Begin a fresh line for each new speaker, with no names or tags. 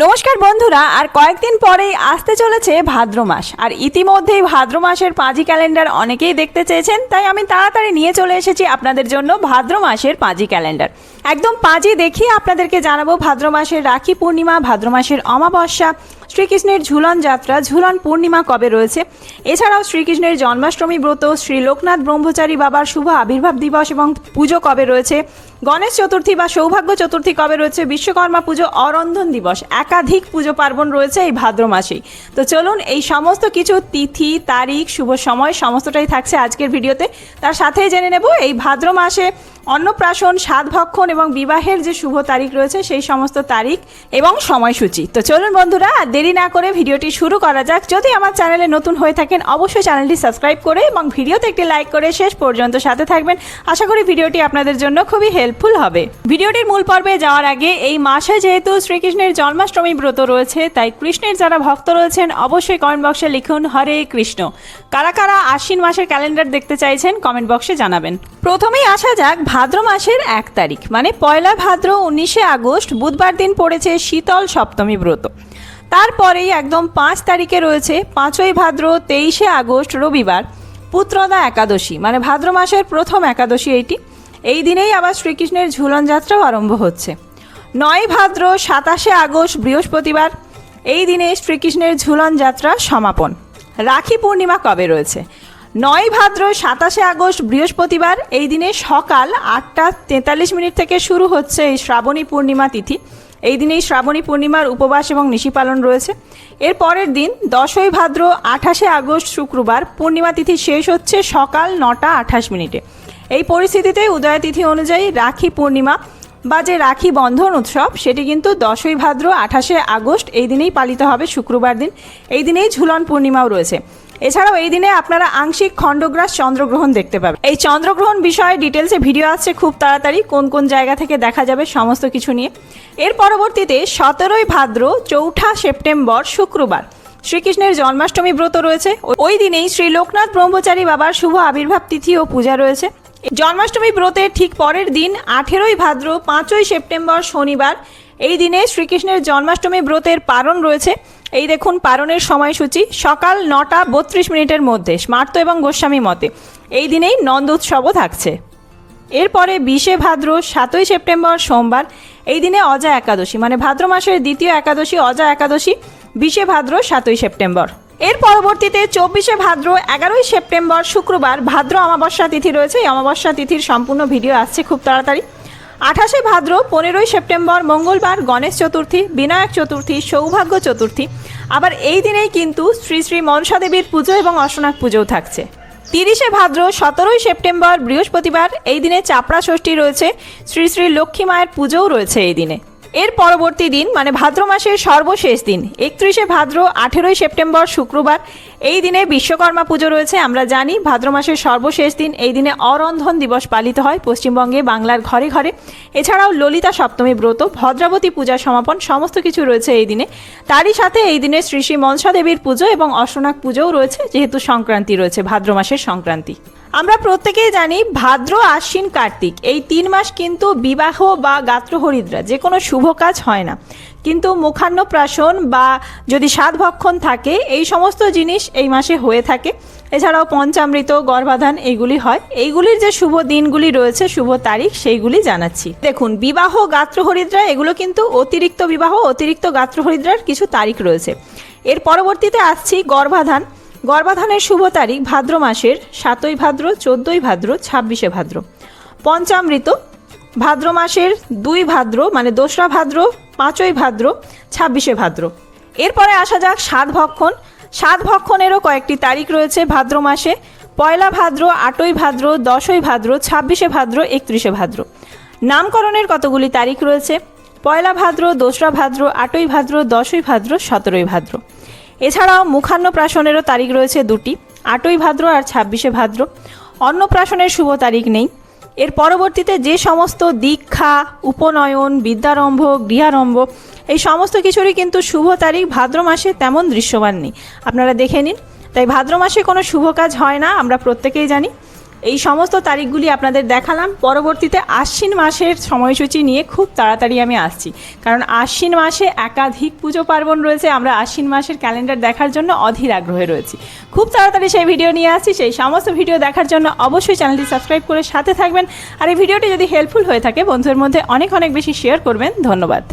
নমস্কার বন্ধুরা, আর কয়েকদিন পরেই আসতে চলেছে ভাদ্র মাস। আর ইতিমধ্যেই ভাদ্র মাসের পাঁজি ক্যালেন্ডার অনেকেই দেখতে চেয়েছেন, তাই আমি তাড়াতাড়ি নিয়ে চলে এসেছি আপনাদের জন্য ভাদ্র মাসের পাঁজি ক্যালেন্ডার। একদম পাঁজি দেখিয়ে আপনাদেরকে জানাবো ভাদ্র মাসের রাখি পূর্ণিমা, ভাদ্র মাসের অমাবস্যা, শ্রীকৃষ্ণের ঝুলন যাত্রা, ঝুলন পূর্ণিমা কবে রয়েছে, এছাড়াও শ্রীকৃষ্ণের জন্মাষ্টমী ব্রত, শ্রী লোকনাথ ব্রহ্মচারী বাবার শুভ আবির্ভাব দিবস এবং পুজো কবে রয়েছে, গণেশ চতুর্থী বা সৌভাগ্য চতুর্থী কবে রয়েছে, বিশ্বকর্মা পুজো, অরন্ধন দিবস, একাধিক পুজো পার্বণ রয়েছে এই ভাদ্র মাসেই। তো চলুন এই সমস্ত কিছু তিথি, তারিখ, শুভ সময় সমস্তটাই থাকছে আজকের ভিডিওতে। তার সাথেই জেনে নেব এই ভাদ্র মাসে অন্নপ্রাশন, সাধভক্ষণ এবং বিবাহের যে শুভ তারিখ রয়েছে সেই সমস্ত তারিখ এবং সময়সূচি। তো চলুন বন্ধুরা, আর দেরি না করে ভিডিওটি শুরু করা যাক। যদি আমার চ্যানেলে নতুন হয়ে থাকেন অবশ্যই চ্যানেলটি সাবস্ক্রাইব করে এবং ভিডিওতে একটি লাইক করে শেষ পর্যন্ত সাথে থাকবেন। আশা করি ভিডিওটি আপনাদের জন্য খুবই হেল্পফুল হবে। ভিডিওটির মূল পর্বে যাওয়ার আগে, এই মাসে যেহেতু শ্রীকৃষ্ণের জন্মাষ্টমী ব্রত রয়েছে, তাই কৃষ্ণের যারা ভক্ত রয়েছেন অবশ্যই কমেন্ট বক্সে লিখুন হরে কৃষ্ণ। কারা কারা আশ্বিন মাসের ক্যালেন্ডার দেখতে চাইছেন কমেন্ট বক্সে জানাবেন। প্রথমেই আসা যাক ভাদ্র মাসের 1 তারিখ, মানে পয়লা ভাদ্র 19শে আগস্ট বুধবার দিন পড়েছে শীতল সপ্তমী ব্রত। তারপরেই একদম 5 তারিখে রয়েছে 5ই ভাদ্র 23শে আগস্ট রবিবার পুত্রদা একাদশী, মানে ভাদ্র মাসের প্রথম একাদশী এইটি। এই দিনেই আবার শ্রীকৃষ্ণের ঝুলন যাত্রাও আরম্ভ হচ্ছে। 9 ভাদ্র 27শে আগস্ট বৃহস্পতিবার, এই দিনে শ্রীকৃষ্ণের ঝুলন যাত্রা সমাপন। রাখি পূর্ণিমা কবে রয়েছে? 9 ভাদ্র 27শে আগস্ট বৃহস্পতিবার, এই দিনে সকাল 8টা 43 মিনিট থেকে শুরু হচ্ছে এই শ্রাবণী পূর্ণিমা তিথি। এই দিনেই শ্রাবণী পূর্ণিমার উপবাস এবং নিশি পালন রয়েছে। এর পরের দিন 10ই ভাদ্র 28শে আগস্ট শুক্রবার, পূর্ণিমা তিথি শেষ হচ্ছে সকাল 9টা 28 মিনিটে। এই পরিস্থিতিতে উদয় তিথি অনুযায়ী রাখি পূর্ণিমা বা যে রাখি বন্ধন উৎসব, সেটি কিন্তু 10ই ভাদ্র 28শে আগস্ট এই দিনেই পালিত হবে, শুক্রবার দিন। এই দিনেই ঝুলন পূর্ণিমাও রয়েছে। এছাড়াও এই দিনে আপনারা আংশিক খণ্ডগ্রাস চন্দ্রগ্রহণ দেখতে পাবেন। এই চন্দ্রগ্রহণ বিষয়ে ডিটেলসে ভিডিও আসছে খুব তাড়াতাড়ি, কোন কোন জায়গা থেকে দেখা যাবে সমস্ত কিছু নিয়ে। এর পরবর্তীতে 17ই ভাদ্র 4ঠা সেপ্টেম্বর শুক্রবার শ্রীকৃষ্ণের জন্মাষ্টমী ব্রত রয়েছে। ওই দিনেই শ্রী লোকনাথ ব্রহ্মচারী বাবার শুভ আবির্ভাব তিথি ও পূজা রয়েছে। জন্মাষ্টমী ব্রতের ঠিক পরের দিন 18ই ভাদ্র 5ই সেপ্টেম্বর শনিবার, এই দিনে শ্রীকৃষ্ণের জন্মাষ্টমী ব্রতের পারণ রয়েছে। এই দেখুন পারণের সময়সূচি, সকাল 9টা 32 মিনিটের মধ্যে স্মার্ত এবং গোস্বামী মতে। এই দিনেই নন্দ উৎসবও থাকছে। এরপরে 20শে ভাদ্র 7ই সেপ্টেম্বর সোমবার, এই দিনে অজা একাদশী, মানে ভাদ্র মাসের দ্বিতীয় একাদশী অজা একাদশী, 20শে ভাদ্র 7ই সেপ্টেম্বর। এর পরবর্তীতে 24শে ভাদ্র 11ই সেপ্টেম্বর শুক্রবার ভাদ্র অমাবস্যা তিথি রয়েছে। এই অমাবস্যা তিথির সম্পূর্ণ ভিডিও আসছে খুব তাড়াতাড়ি। 28শে ভাদ্র 15ই সেপ্টেম্বর মঙ্গলবার গণেশ চতুর্থী, বিনায়ক চতুর্থী, সৌভাগ্য চতুর্থী। আবার এই দিনেই কিন্তু শ্রী শ্রী মনসা দেবীর পুজো এবং অশ্বনাথ পুজোও থাকছে। 30শে ভাদ্র 17ই সেপ্টেম্বর বৃহস্পতিবার, এই দিনে চাপড়া ষষ্ঠী রয়েছে, শ্রী শ্রী লক্ষ্মী মায়ের পুজোও রয়েছে এই দিনে। এর পরবর্তী দিন মানে ভাদ্র মাসের সর্বশেষ দিন 31শে ভাদ্র 18ই সেপ্টেম্বর শুক্রবার, এই দিনে বিশ্বকর্মা পুজো রয়েছে। আমরা জানি ভাদ্র মাসের সর্বশেষ দিন এই দিনে অরন্ধন দিবস পালিত হয় পশ্চিমবঙ্গে, বাংলার ঘরে ঘরে। এছাড়াও ললিতা সপ্তমী ব্রত, ভদ্রাবতী পূজা সমাপন সমস্ত কিছু রয়েছে এই দিনে। তারই সাথে এই দিনে শ্রী শ্রী মনসা দেবীর পুজো এবং অশ্বনাথ পুজোও রয়েছে, যেহেতু সংক্রান্তি রয়েছে, ভাদ্র মাসের সংক্রান্তি। আমরা প্রত্যেকেই জানি ভাদ্র, আশ্বিন, কার্তিক এই 3 মাস কিন্তু বিবাহ বা গাত্রহরিদ্রা যে কোনো শুভ কাজ হয় না, কিন্তু মুখান্নপ্রাশন বা যদি সাধভক্ষণ থাকে এই সমস্ত জিনিস এই মাসে হয়ে থাকে। এছাড়াও পঞ্চামৃত, গর্ভাধান এইগুলি হয়। এইগুলির যে শুভ দিনগুলি রয়েছে, শুভ তারিখ, সেইগুলি জানাচ্ছি। দেখুন, বিবাহ, গাত্রহরিদ্রা এগুলো কিন্তু অতিরিক্ত বিবাহ, অতিরিক্ত গাত্রহরিদ্রার কিছু তারিখ রয়েছে। এর পরবর্তীতে আসছি গর্ভাধান। গর্ভাধানের শুভ তারিখ ভাদ্র মাসের 7ই ভাদ্র, 14ই ভাদ্র, 26শে ভাদ্র। পঞ্চামৃত ভাদ্র মাসের 2 ভাদ্র, মানে 2রা ভাদ্র, 5ই ভাদ্র, 26শে ভাদ্র। এরপরে আসা যাক সাধভক্ষণ। সাধভক্ষণেরও কয়েকটি তারিখ রয়েছে ভাদ্র মাসে। পয়লা ভাদ্র, 8ই ভাদ্র, 10ই ভাদ্র, 26শে ভাদ্র, 31শে ভাদ্র। নামকরণের কতগুলি তারিখ রয়েছে? পয়লা ভাদ্র, 2রা ভাদ্র, 8ই ভাদ্র, 10ই ভাদ্র, 17ই ভাদ্র। এছাড়াও মুখান্নপ্রাশনেরও তারিখ রয়েছে 2টি, 8ই ভাদ্র আর 26শে ভাদ্র। অন্নপ্রাশনের শুভ তারিখ নেই। এর পরবর্তীতে যে সমস্ত দীক্ষা, উপনয়ন, বিদ্যারম্ভ, গৃহারম্ভ এই সমস্ত কিছুরই কিন্তু শুভ তারিখ ভাদ্র মাসে তেমন দৃশ্যমান নেই, আপনারা দেখে নিন। তাই ভাদ্র মাসে কোনো শুভ কাজ হয় না, আমরা প্রত্যেকেই জানি। এই সমস্ত তারিখগুলি আপনাদের দেখালাম। পরবর্তীতে আশ্বিন মাসের সময়সূচি নিয়ে খুব তাড়াতাড়ি আমি আসছি, কারণ আশ্বিন মাসে একাধিক পুজো পার্বণ রয়েছে। আমরা আশ্বিন মাসের ক্যালেন্ডার দেখার জন্য অধীর আগ্রহে রয়েছি। খুব তাড়াতাড়ি সেই ভিডিও নিয়ে আসছি। সেই সমস্ত ভিডিও দেখার জন্য অবশ্যই চ্যানেলটি সাবস্ক্রাইব করে সাথে থাকবেন। আর এই ভিডিওটি যদি হেল্পফুল হয়ে থাকে বন্ধুদের মধ্যে অনেক অনেক বেশি শেয়ার করবেন। ধন্যবাদ।